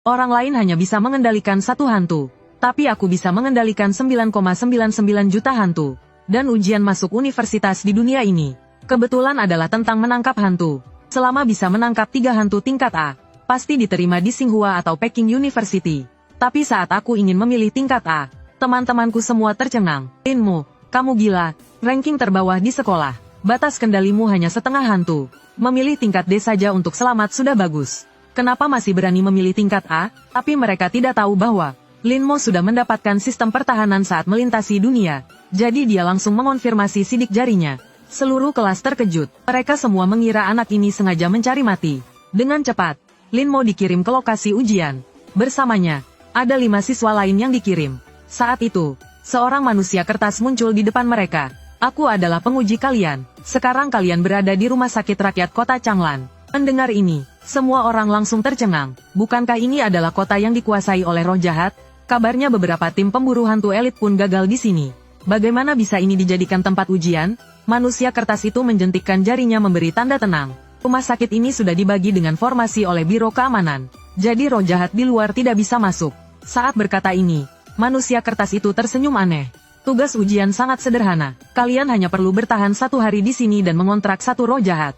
Orang lain hanya bisa mengendalikan satu hantu. Tapi aku bisa mengendalikan 9,99 juta hantu. Dan ujian masuk universitas di dunia ini, kebetulan adalah tentang menangkap hantu. Selama bisa menangkap 3 hantu tingkat A, pasti diterima di Tsinghua atau Peking University. Tapi saat aku ingin memilih tingkat A, teman-temanku semua tercengang. Linmo, kamu gila, ranking terbawah di sekolah. Batas kendalimu hanya setengah hantu. Memilih tingkat D saja untuk selamat sudah bagus. Kenapa masih berani memilih tingkat A? Tapi mereka tidak tahu bahwa Linmo sudah mendapatkan sistem pertahanan saat melintasi dunia. Jadi dia langsung mengonfirmasi sidik jarinya. Seluruh kelas terkejut. Mereka semua mengira anak ini sengaja mencari mati. Dengan cepat, Linmo dikirim ke lokasi ujian. Bersamanya, ada 5 siswa lain yang dikirim. Saat itu, seorang manusia kertas muncul di depan mereka. Aku adalah penguji kalian. Sekarang kalian berada di rumah sakit rakyat kota Changlan. Mendengar ini, semua orang langsung tercengang. Bukankah ini adalah kota yang dikuasai oleh roh jahat? Kabarnya beberapa tim pemburu hantu elit pun gagal di sini. Bagaimana bisa ini dijadikan tempat ujian? Manusia kertas itu menjentikkan jarinya memberi tanda tenang. Rumah sakit ini sudah dibagi dengan formasi oleh Biro Keamanan. Jadi roh jahat di luar tidak bisa masuk. Saat berkata ini, manusia kertas itu tersenyum aneh. Tugas ujian sangat sederhana. Kalian hanya perlu bertahan 1 hari di sini dan mengontrak 1 roh jahat.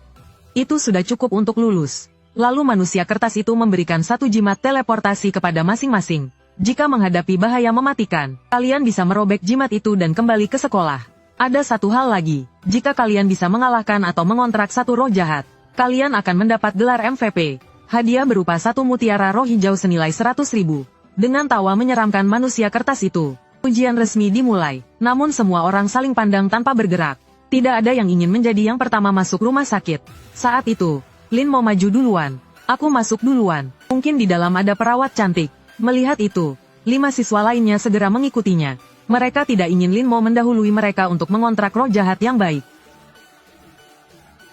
Itu sudah cukup untuk lulus. Lalu manusia kertas itu memberikan 1 jimat teleportasi kepada masing-masing. Jika menghadapi bahaya mematikan, kalian bisa merobek jimat itu dan kembali ke sekolah. Ada satu hal lagi, jika kalian bisa mengalahkan atau mengontrak 1 roh jahat, kalian akan mendapat gelar MVP. Hadiah berupa 1 mutiara roh hijau senilai 100.000. Dengan tawa menyeramkan manusia kertas itu, ujian resmi dimulai. Namun semua orang saling pandang tanpa bergerak. Tidak ada yang ingin menjadi yang pertama masuk rumah sakit. Saat itu, Lin mau maju duluan. Aku masuk duluan. Mungkin di dalam ada perawat cantik. Melihat itu, 5 siswa lainnya segera mengikutinya. Mereka tidak ingin Lin mau mendahului mereka untuk mengontrak roh jahat yang baik.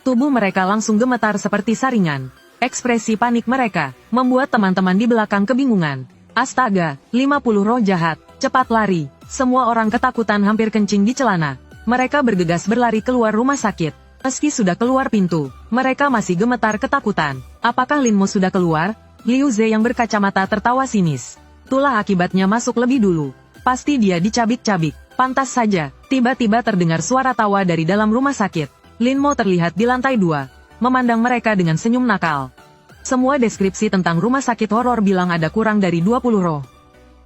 Tubuh mereka langsung gemetar seperti saringan. Ekspresi panik mereka membuat teman-teman di belakang kebingungan. Astaga, 50 roh jahat, cepat lari. Semua orang ketakutan hampir kencing di celana. Mereka bergegas berlari keluar rumah sakit. Meski sudah keluar pintu, mereka masih gemetar ketakutan. Apakah Lin Mo sudah keluar? Liu Ze yang berkacamata tertawa sinis. Itulah akibatnya masuk lebih dulu. Pasti dia dicabik-cabik. Pantas saja, tiba-tiba terdengar suara tawa dari dalam rumah sakit. Lin Mo terlihat di lantai 2, memandang mereka dengan senyum nakal. Semua deskripsi tentang rumah sakit horor bilang ada kurang dari 20 roh.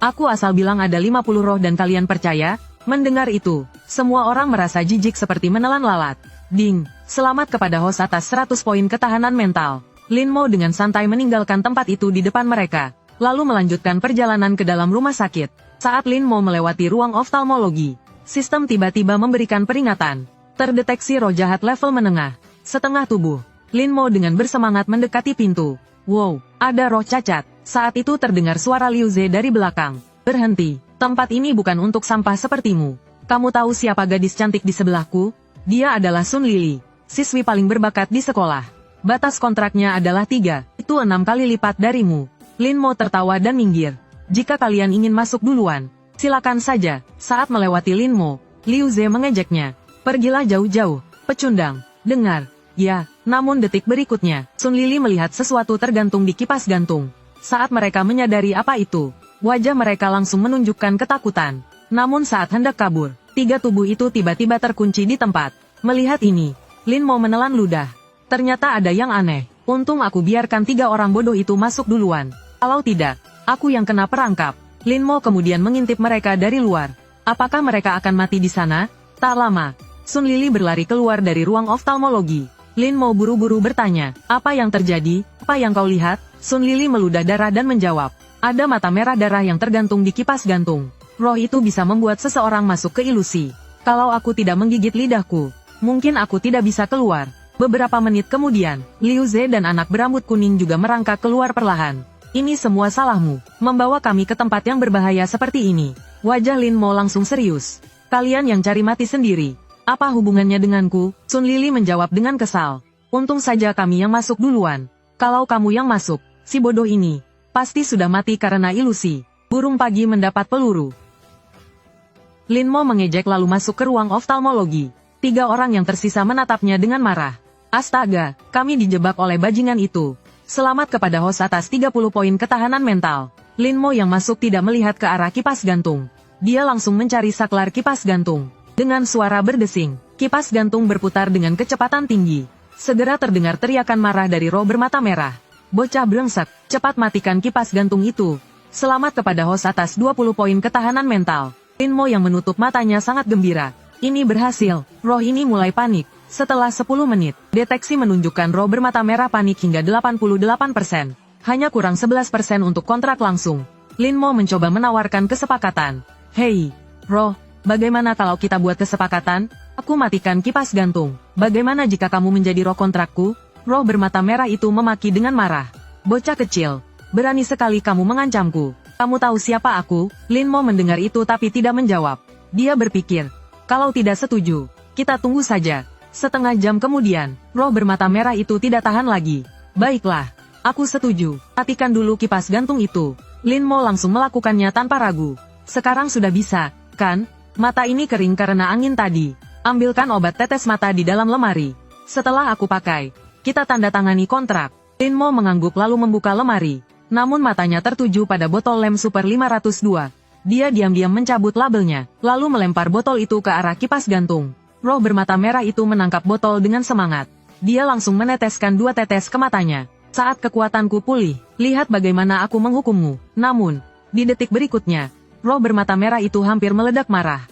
Aku asal bilang ada 50 roh dan kalian percaya? Mendengar itu, semua orang merasa jijik seperti menelan lalat. Ding, selamat kepada host atas 100 poin ketahanan mental. Lin Mo dengan santai meninggalkan tempat itu di depan mereka, lalu melanjutkan perjalanan ke dalam rumah sakit. Saat Lin Mo melewati ruang oftalmologi, sistem tiba-tiba memberikan peringatan. Terdeteksi roh jahat level menengah, setengah tubuh. Lin Mo dengan bersemangat mendekati pintu. Wow, ada roh cacat. Saat itu terdengar suara Liu Ze dari belakang. Berhenti, tempat ini bukan untuk sampah sepertimu. Kamu tahu siapa gadis cantik di sebelahku? Dia adalah Sun Lily, siswi paling berbakat di sekolah. Batas kontraknya adalah 3, itu 6 kali lipat darimu. Lin Mo tertawa dan minggir. Jika kalian ingin masuk duluan, silakan saja. Saat melewati Lin Mo, Liu Ze mengejeknya. Pergilah jauh-jauh, pecundang. Dengar, ya, namun detik berikutnya, Sun Lily melihat sesuatu tergantung di kipas gantung. Saat mereka menyadari apa itu, wajah mereka langsung menunjukkan ketakutan. Namun saat hendak kabur, 3 tubuh itu tiba-tiba terkunci di tempat. Melihat ini, Lin Mo menelan ludah. Ternyata ada yang aneh. Untung aku biarkan 3 orang bodoh itu masuk duluan. Kalau tidak, aku yang kena perangkap. Lin Mo kemudian mengintip mereka dari luar. Apakah mereka akan mati di sana? Tak lama, Sun Lily berlari keluar dari ruang oftalmologi. Lin Mo buru-buru bertanya, apa yang terjadi? Apa yang kau lihat? Sun Lily meludah darah dan menjawab, ada mata merah darah yang tergantung di kipas gantung. Roh itu bisa membuat seseorang masuk ke ilusi. Kalau aku tidak menggigit lidahku, mungkin aku tidak bisa keluar. Beberapa menit kemudian, Liu Ze dan anak berambut kuning juga merangkak keluar perlahan. Ini semua salahmu, membawa kami ke tempat yang berbahaya seperti ini. Wajah Lin Mo langsung serius. Kalian yang cari mati sendiri. Apa hubungannya denganku? Sun Lily menjawab dengan kesal. Untung saja kami yang masuk duluan. Kalau kamu yang masuk, si bodoh ini pasti sudah mati karena ilusi. Burung pagi mendapat peluru. Lin Mo mengejek lalu masuk ke ruang oftalmologi. 3 orang yang tersisa menatapnya dengan marah. Astaga, kami dijebak oleh bajingan itu. Selamat kepada host atas 30 poin ketahanan mental. Lin Mo yang masuk tidak melihat ke arah kipas gantung. Dia langsung mencari saklar kipas gantung. Dengan suara berdesing, kipas gantung berputar dengan kecepatan tinggi. Segera terdengar teriakan marah dari roh bermata merah. Bocah brengsek, cepat matikan kipas gantung itu. Selamat kepada host atas 20 poin ketahanan mental. Lin Mo yang menutup matanya sangat gembira. Ini berhasil, roh ini mulai panik. Setelah 10 menit, deteksi menunjukkan roh bermata merah panik hingga 88%. Hanya kurang 11% untuk kontrak langsung. Lin Mo mencoba menawarkan kesepakatan. Hei, roh, bagaimana kalau kita buat kesepakatan? Aku matikan kipas gantung. Bagaimana jika kamu menjadi roh kontrakku? Roh bermata merah itu memaki dengan marah. Bocah kecil, berani sekali kamu mengancamku. Kamu tahu siapa aku? Lin Mo mendengar itu tapi tidak menjawab. Dia berpikir, kalau tidak setuju, kita tunggu saja. Setengah jam kemudian, roh bermata merah itu tidak tahan lagi. Baiklah, aku setuju. Matikan dulu kipas gantung itu. Lin Mo langsung melakukannya tanpa ragu. Sekarang sudah bisa, kan? Mata ini kering karena angin tadi. Ambilkan obat tetes mata di dalam lemari. Setelah aku pakai, kita tanda tangani kontrak. Lin Mo mengangguk lalu membuka lemari. Namun matanya tertuju pada botol lem Super 502. Dia diam-diam mencabut labelnya, lalu melempar botol itu ke arah kipas gantung. Roh bermata merah itu menangkap botol dengan semangat. Dia langsung meneteskan 2 tetes ke matanya. Saat kekuatanku pulih, lihat bagaimana aku menghukummu. Namun, di detik berikutnya, roh bermata merah itu hampir meledak marah.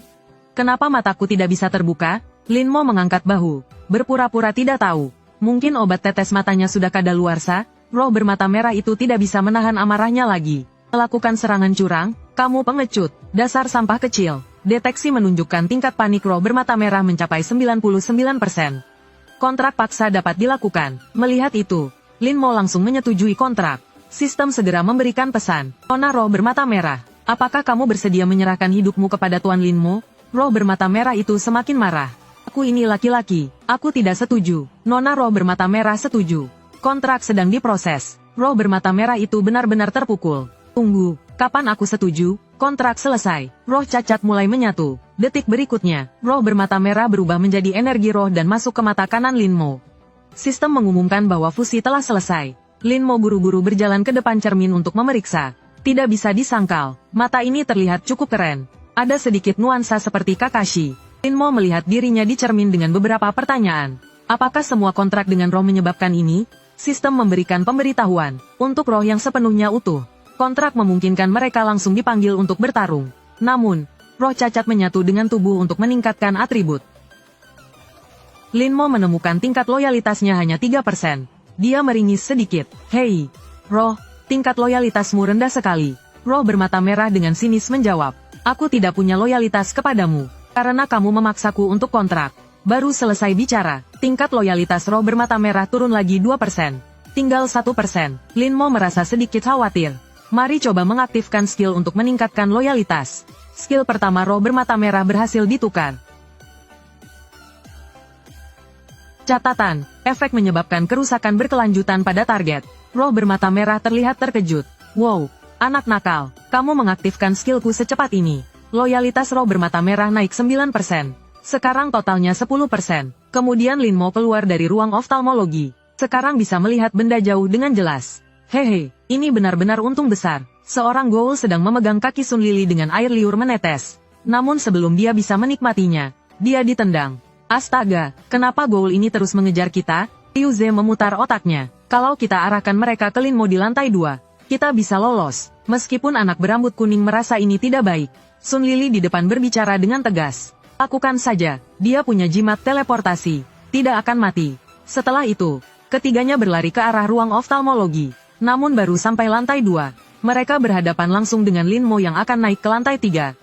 Kenapa mataku tidak bisa terbuka? Lin Mo mengangkat bahu, berpura-pura tidak tahu. Mungkin obat tetes matanya sudah kadaluarsa. Roh bermata merah itu tidak bisa menahan amarahnya lagi. Melakukan serangan curang, kamu pengecut, dasar sampah kecil. Deteksi menunjukkan tingkat panik roh bermata merah mencapai 99%. Kontrak paksa dapat dilakukan. Melihat itu, Lin Mo langsung menyetujui kontrak. Sistem segera memberikan pesan. Nona roh bermata merah, apakah kamu bersedia menyerahkan hidupmu kepada Tuan Lin Mo? Roh bermata merah itu semakin marah. Aku ini laki-laki, aku tidak setuju. Nona roh bermata merah setuju. Kontrak sedang diproses. Roh bermata merah itu benar-benar terpukul. Tunggu, kapan aku setuju? Kontrak selesai, roh cacat mulai menyatu. Detik berikutnya, roh bermata merah berubah menjadi energi roh dan masuk ke mata kanan Lin Mo. Sistem mengumumkan bahwa fusi telah selesai. Lin Mo buru-buru berjalan ke depan cermin untuk memeriksa. Tidak bisa disangkal, mata ini terlihat cukup keren. Ada sedikit nuansa seperti Kakashi. Lin Mo melihat dirinya di cermin dengan beberapa pertanyaan. Apakah semua kontrak dengan roh menyebabkan ini? Sistem memberikan pemberitahuan, untuk roh yang sepenuhnya utuh. Kontrak memungkinkan mereka langsung dipanggil untuk bertarung. Namun, roh cacat menyatu dengan tubuh untuk meningkatkan atribut. Lin Mo menemukan tingkat loyalitasnya hanya 3%. Dia meringis sedikit. Hei, roh, tingkat loyalitasmu rendah sekali. Roh bermata merah dengan sinis menjawab. Aku tidak punya loyalitas kepadamu, karena kamu memaksaku untuk kontrak. Baru selesai bicara, tingkat loyalitas roh bermata merah turun lagi 2%. Tinggal 1%. Lin Mo merasa sedikit khawatir. Mari coba mengaktifkan skill untuk meningkatkan loyalitas. Skill pertama roh bermata merah berhasil ditukar. Catatan, efek menyebabkan kerusakan berkelanjutan pada target. Roh bermata merah terlihat terkejut. Wow, anak nakal, kamu mengaktifkan skillku secepat ini. Loyalitas roh bermata merah naik 9%. Sekarang totalnya 10%. Kemudian Lin Mo keluar dari ruang oftalmologi. Sekarang bisa melihat benda jauh dengan jelas. Hehe, ini benar-benar untung besar. Seorang ghoul sedang memegang kaki Sun Lili dengan air liur menetes. Namun sebelum dia bisa menikmatinya, dia ditendang. Astaga, kenapa ghoul ini terus mengejar kita? Liu Ze memutar otaknya. Kalau kita arahkan mereka ke Lin Mo di lantai 2, kita bisa lolos. Meskipun anak berambut kuning merasa ini tidak baik, Sun Lili di depan berbicara dengan tegas. Lakukan saja, dia punya jimat teleportasi. Tidak akan mati. Setelah itu, ketiganya berlari ke arah ruang oftalmologi. Namun baru sampai lantai 2, mereka berhadapan langsung dengan Lin Mo yang akan naik ke lantai 3.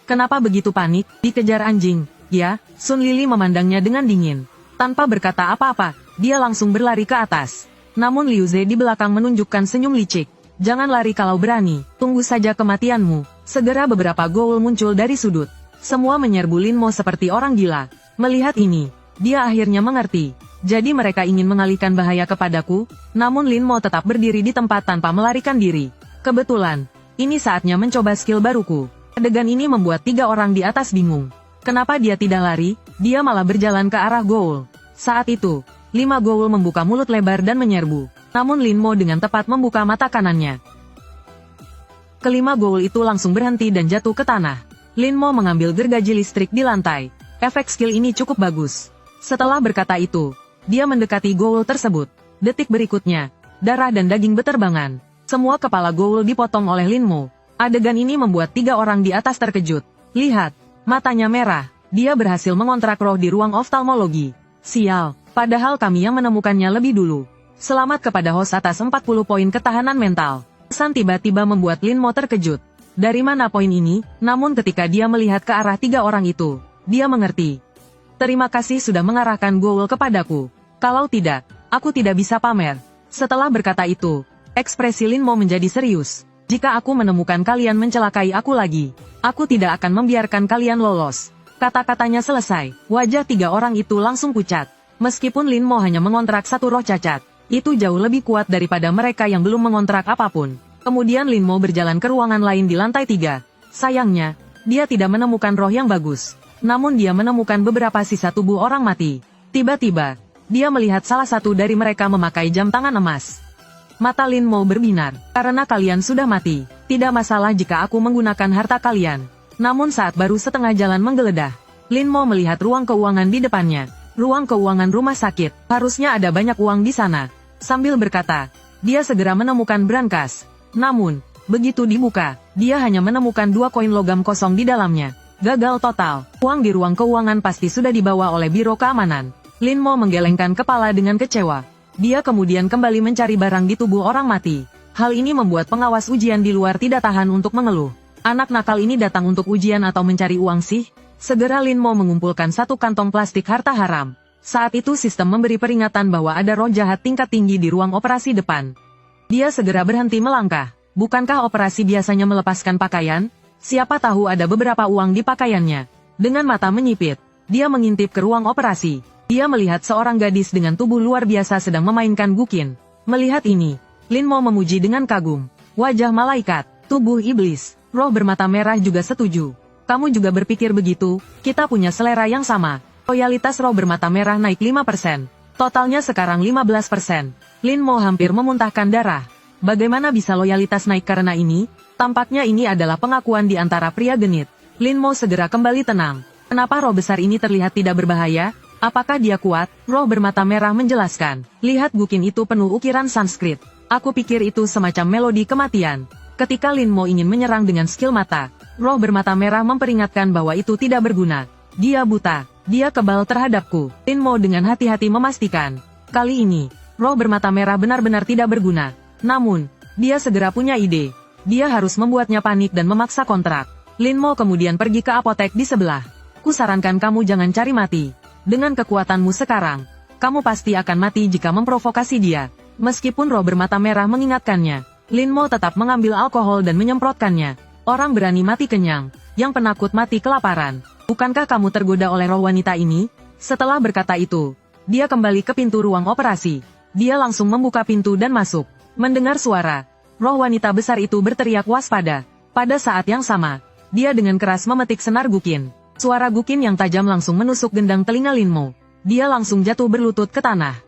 Kenapa begitu panik? Dikejar anjing. Ya, Sun Lili memandangnya dengan dingin. Tanpa berkata apa-apa, dia langsung berlari ke atas. Namun Liu Ze di belakang menunjukkan senyum licik. Jangan lari kalau berani, tunggu saja kematianmu. Segera beberapa ghoul muncul dari sudut. Semua menyerbu Lin Mo seperti orang gila. Melihat ini, dia akhirnya mengerti. Jadi mereka ingin mengalihkan bahaya kepadaku, namun Lin Mo tetap berdiri di tempat tanpa melarikan diri. Kebetulan, ini saatnya mencoba skill baruku. Adegan ini membuat 3 orang di atas bingung. Kenapa dia tidak lari? Dia malah berjalan ke arah ghoul. Saat itu, 5 ghoul membuka mulut lebar dan menyerbu. Namun Lin Mo dengan tepat membuka mata kanannya. Kelima ghoul itu langsung berhenti dan jatuh ke tanah. Lin Mo mengambil gergaji listrik di lantai. Efek skill ini cukup bagus. Setelah berkata itu, dia mendekati ghoul tersebut. Detik berikutnya, darah dan daging beterbangan. Semua kepala ghoul dipotong oleh Lin Mo. Adegan ini membuat 3 orang di atas terkejut. Lihat, matanya merah. Dia berhasil mengontrak roh di ruang oftalmologi. Sial, padahal kami yang menemukannya lebih dulu. Selamat kepada host atas 40 poin ketahanan mental. Pesan tiba-tiba membuat Lin Mo terkejut. Dari mana poin ini? Namun ketika dia melihat ke arah 3 orang itu, dia mengerti. Terima kasih sudah mengarahkan ghoul kepadaku. Kalau tidak, aku tidak bisa pamer. Setelah berkata itu, ekspresi Lin Mo menjadi serius. Jika aku menemukan kalian mencelakai aku lagi, aku tidak akan membiarkan kalian lolos. Kata-katanya selesai, wajah 3 orang itu langsung pucat. Meskipun Lin Mo hanya mengontrak 1 roh cacat, itu jauh lebih kuat daripada mereka yang belum mengontrak apapun. Kemudian Lin Mo berjalan ke ruangan lain di lantai 3. Sayangnya, dia tidak menemukan roh yang bagus. Namun dia menemukan beberapa sisa tubuh orang mati. Tiba-tiba, dia melihat salah satu dari mereka memakai jam tangan emas. Mata Lin Mo berbinar. Karena kalian sudah mati, tidak masalah jika aku menggunakan harta kalian. Namun saat baru setengah jalan menggeledah, Lin Mo melihat ruang keuangan di depannya. Ruang keuangan rumah sakit, harusnya ada banyak uang di sana. Sambil berkata, dia segera menemukan brankas. Namun, begitu dibuka, dia hanya menemukan 2 koin logam kosong di dalamnya. Gagal total. Uang di ruang keuangan pasti sudah dibawa oleh Biro Keamanan. Lin Mo menggelengkan kepala dengan kecewa. Dia kemudian kembali mencari barang di tubuh orang mati. Hal ini membuat pengawas ujian di luar tidak tahan untuk mengeluh. Anak nakal ini datang untuk ujian atau mencari uang sih? Segera Lin Mo mengumpulkan 1 kantong plastik harta haram. Saat itu sistem memberi peringatan bahwa ada roh jahat tingkat tinggi di ruang operasi depan. Dia segera berhenti melangkah. Bukankah operasi biasanya melepaskan pakaian? Siapa tahu ada beberapa uang di pakaiannya. Dengan mata menyipit, dia mengintip ke ruang operasi. Dia melihat seorang gadis dengan tubuh luar biasa sedang memainkan gukin. Melihat ini, Lin Mo memuji dengan kagum. Wajah malaikat, tubuh iblis, roh bermata merah juga setuju. Kamu juga berpikir begitu? Kita punya selera yang sama. Loyalitas roh bermata merah naik 5%. Totalnya sekarang 15%. Lin Mo hampir memuntahkan darah. Bagaimana bisa loyalitas naik karena ini? Tampaknya ini adalah pengakuan di antara pria genit. Lin Mo segera kembali tenang. Kenapa roh besar ini terlihat tidak berbahaya? Apakah dia kuat? Roh bermata merah menjelaskan. Lihat gukin itu penuh ukiran Sanskrit. Aku pikir itu semacam melodi kematian. Ketika Lin Mo ingin menyerang dengan skill mata, roh bermata merah memperingatkan bahwa itu tidak berguna. Dia buta. Dia kebal terhadapku. Lin Mo dengan hati-hati memastikan. Kali ini, roh bermata merah benar-benar tidak berguna. Namun, dia segera punya ide. Dia harus membuatnya panik dan memaksa kontrak. Lin Mo kemudian pergi ke apotek di sebelah. Kusarankan kamu jangan cari mati. Dengan kekuatanmu sekarang, kamu pasti akan mati jika memprovokasi dia. Meskipun roh bermata merah mengingatkannya, Lin Mo tetap mengambil alkohol dan menyemprotkannya. Orang berani mati kenyang, yang penakut mati kelaparan. Bukankah kamu tergoda oleh roh wanita ini? Setelah berkata itu, dia kembali ke pintu ruang operasi. Dia langsung membuka pintu dan masuk. Mendengar suara, roh wanita besar itu berteriak waspada. Pada saat yang sama, dia dengan keras memetik senar gukin. Suara gukin yang tajam langsung menusuk gendang telinga Lin Mo. Dia langsung jatuh berlutut ke tanah.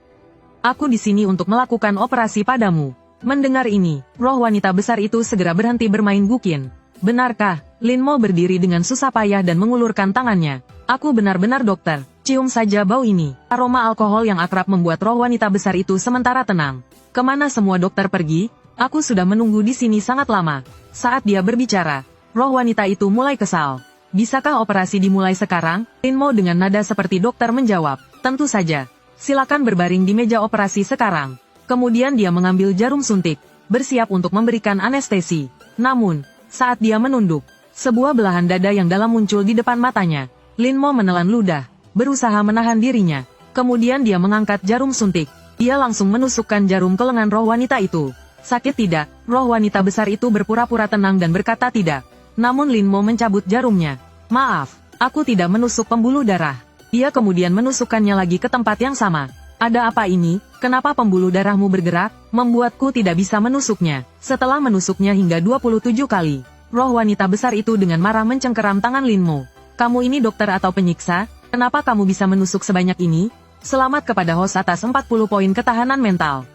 Aku di sini untuk melakukan operasi padamu. Mendengar ini, roh wanita besar itu segera berhenti bermain gukin. Benarkah? Lin Mo berdiri dengan susah payah dan mengulurkan tangannya. Aku benar-benar dokter. Cium saja bau ini. Aroma alkohol yang akrab membuat roh wanita besar itu sementara tenang. Kemana semua dokter pergi? Aku sudah menunggu di sini sangat lama. Saat dia berbicara, roh wanita itu mulai kesal. Bisakah operasi dimulai sekarang? Lin Mo dengan nada seperti dokter menjawab. Tentu saja. Silakan berbaring di meja operasi sekarang. Kemudian dia mengambil jarum suntik, bersiap untuk memberikan anestesi. Namun, saat dia menunduk, sebuah belahan dada yang dalam muncul di depan matanya. Lin Mo menelan ludah, berusaha menahan dirinya. Kemudian dia mengangkat jarum suntik. Dia langsung menusukkan jarum ke lengan roh wanita itu. Sakit tidak? Roh wanita besar itu berpura-pura tenang dan berkata tidak. Namun Lin Mo mencabut jarumnya. Maaf, aku tidak menusuk pembuluh darah. Dia kemudian menusukkannya lagi ke tempat yang sama. Ada apa ini? Kenapa pembuluh darahmu bergerak? Membuatku tidak bisa menusuknya. Setelah menusuknya hingga 27 kali, roh wanita besar itu dengan marah mencengkeram tangan Lin Mo. Kamu ini dokter atau penyiksa? Kenapa kamu bisa menusuk sebanyak ini? Selamat kepada host atas 40 poin ketahanan mental.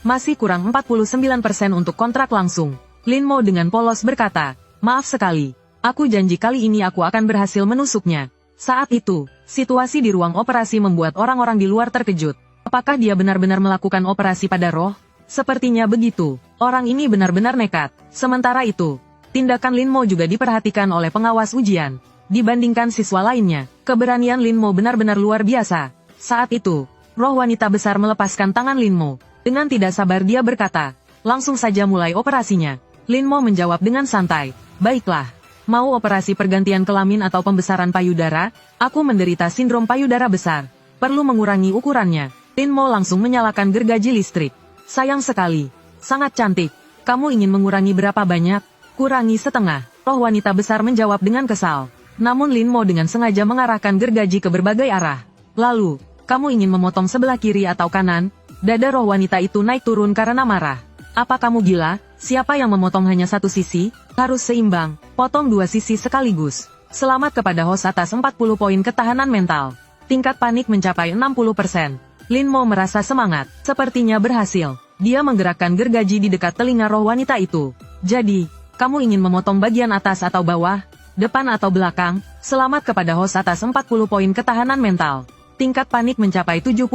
Masih kurang 49% untuk kontrak langsung. Lin Mo dengan polos berkata, maaf sekali. Aku janji kali ini aku akan berhasil menusuknya. Saat itu, situasi di ruang operasi membuat orang-orang di luar terkejut. Apakah dia benar-benar melakukan operasi pada roh? Sepertinya begitu. Orang ini benar-benar nekat. Sementara itu, tindakan Lin Mo juga diperhatikan oleh pengawas ujian. Dibandingkan siswa lainnya, keberanian Lin Mo benar-benar luar biasa. Saat itu, roh wanita besar melepaskan tangan Lin Mo. Dengan tidak sabar dia berkata, langsung saja mulai operasinya. Lin Mo menjawab dengan santai, baiklah. Mau operasi pergantian kelamin atau pembesaran payudara? Aku menderita sindrom payudara besar. Perlu mengurangi ukurannya. Lin Mo langsung menyalakan gergaji listrik. Sayang sekali. Sangat cantik. Kamu ingin mengurangi berapa banyak? Kurangi setengah. Roh wanita besar menjawab dengan kesal. Namun Lin Mo dengan sengaja mengarahkan gergaji ke berbagai arah. Lalu, kamu ingin memotong sebelah kiri atau kanan? Dada roh wanita itu naik turun karena marah. Apa kamu gila? Siapa yang memotong hanya satu sisi? Harus seimbang. Potong dua sisi sekaligus. Selamat kepada host atas 40 poin ketahanan mental. Tingkat panik mencapai 60%. Lin Mo merasa semangat. Sepertinya berhasil. Dia menggerakkan gergaji di dekat telinga roh wanita itu. Jadi, kamu ingin memotong bagian atas atau bawah? Depan atau belakang? Selamat kepada host atas 40 poin ketahanan mental. Tingkat panik mencapai 70%.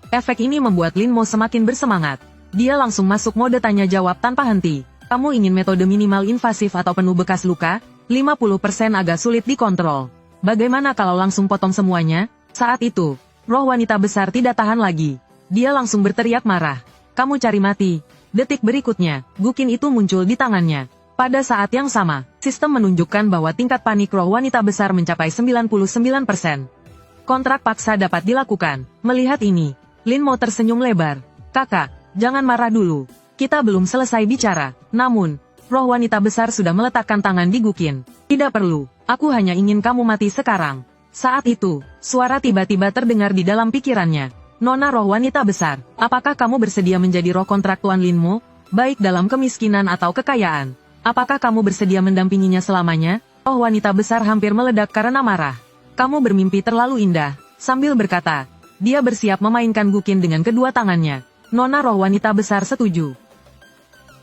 Efek ini membuat Lin Mo semakin bersemangat. Dia langsung masuk mode tanya jawab tanpa henti. Kamu ingin metode minimal invasif atau penuh bekas luka? 50% agak sulit dikontrol. Bagaimana kalau langsung potong semuanya? Saat itu, roh wanita besar tidak tahan lagi. Dia langsung berteriak marah. Kamu cari mati. Detik berikutnya, gukin itu muncul di tangannya. Pada saat yang sama, sistem menunjukkan bahwa tingkat panik roh wanita besar mencapai 99%. Kontrak paksa dapat dilakukan. Melihat ini, Lin Mo tersenyum lebar. Kakak, jangan marah dulu. Kita belum selesai bicara. Namun, roh wanita besar sudah meletakkan tangan di gukin. Tidak perlu, aku hanya ingin kamu mati sekarang. Saat itu, suara tiba-tiba terdengar di dalam pikirannya. Nona roh wanita besar, apakah kamu bersedia menjadi roh kontrak Tuan Lin Mo? Baik dalam kemiskinan atau kekayaan. Apakah kamu bersedia mendampinginya selamanya? Roh wanita besar hampir meledak karena marah. Kamu bermimpi terlalu indah. Sambil berkata, dia bersiap memainkan gukin dengan kedua tangannya. Nona roh wanita besar setuju.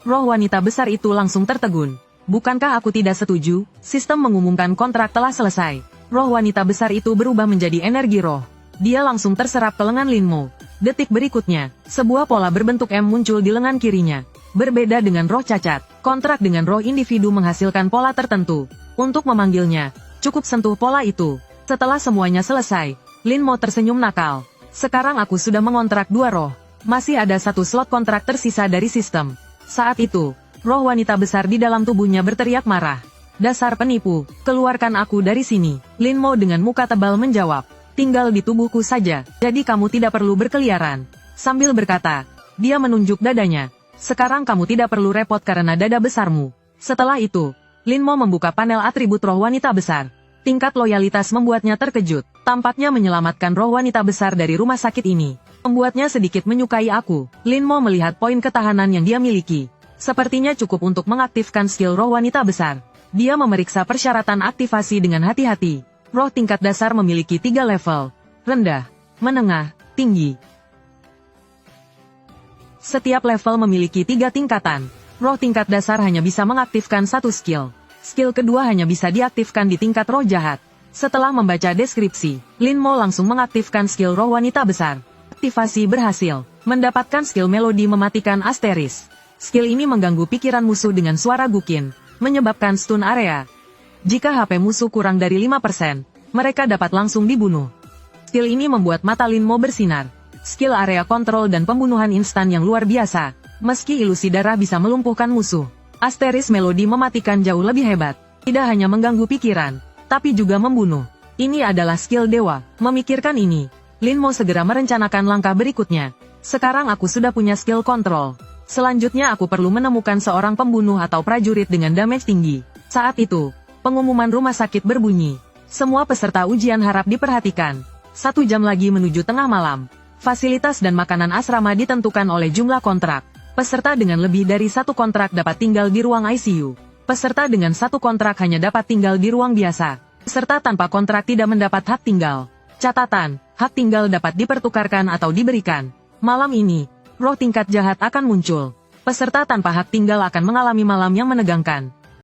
Roh wanita besar itu langsung tertegun. Bukankah aku tidak setuju? Sistem mengumumkan kontrak telah selesai. Roh wanita besar itu berubah menjadi energi roh. Dia langsung terserap ke lengan Lin Mo. Detik berikutnya, sebuah pola berbentuk M muncul di lengan kirinya. Berbeda dengan roh cacat, kontrak dengan roh individu menghasilkan pola tertentu. Untuk memanggilnya, cukup sentuh pola itu. Setelah semuanya selesai, Lin Mo tersenyum nakal. Sekarang aku sudah mengontrak dua roh. Masih ada satu slot kontrak tersisa dari sistem. Saat itu, roh wanita besar di dalam tubuhnya berteriak marah. Dasar penipu, keluarkan aku dari sini. Lin Mo dengan muka tebal menjawab. Tinggal di tubuhku saja, jadi kamu tidak perlu berkeliaran. Sambil berkata, dia menunjuk dadanya. Sekarang kamu tidak perlu repot karena dada besarmu. Setelah itu, Lin Mo membuka panel atribut roh wanita besar. Tingkat loyalitas membuatnya terkejut. Tampaknya menyelamatkan roh wanita besar dari rumah sakit ini membuatnya sedikit menyukai aku. Lin Mo melihat poin ketahanan yang dia miliki. Sepertinya cukup untuk mengaktifkan skill roh wanita besar. Dia memeriksa persyaratan aktivasi dengan hati-hati. Roh tingkat dasar memiliki 3 level. Rendah, menengah, tinggi. Setiap level memiliki 3 tingkatan. Roh tingkat dasar hanya bisa mengaktifkan satu skill. Skill kedua hanya bisa diaktifkan di tingkat roh jahat. Setelah membaca deskripsi, Lin Mo langsung mengaktifkan skill roh wanita besar. Aktivasi berhasil. Mendapatkan skill melodi mematikan asteris. Skill ini mengganggu pikiran musuh dengan suara gukin, menyebabkan stun area. Jika HP musuh kurang dari 5%, mereka dapat langsung dibunuh. Skill ini membuat mata Lin Mo bersinar. Skill area kontrol dan pembunuhan instan yang luar biasa. Meski ilusi darah bisa melumpuhkan musuh, asteris melodi mematikan jauh lebih hebat. Tidak hanya mengganggu pikiran, tapi juga membunuh. Ini adalah skill dewa. Memikirkan ini, Lin Mo segera merencanakan langkah berikutnya. Sekarang aku sudah punya skill kontrol. Selanjutnya aku perlu menemukan seorang pembunuh atau prajurit dengan damage tinggi. Saat itu, pengumuman rumah sakit berbunyi. Semua peserta ujian harap diperhatikan. 1 jam lagi menuju tengah malam. Fasilitas dan makanan asrama ditentukan oleh jumlah kontrak. Peserta dengan lebih dari 1 kontrak dapat tinggal di ruang ICU. Peserta dengan 1 kontrak hanya dapat tinggal di ruang biasa. Peserta tanpa kontrak tidak mendapat hak tinggal. Catatan, hak tinggal dapat dipertukarkan atau diberikan. Malam ini, roh tingkat jahat akan muncul. Peserta tanpa hak tinggal akan mengalami malam yang menegangkan.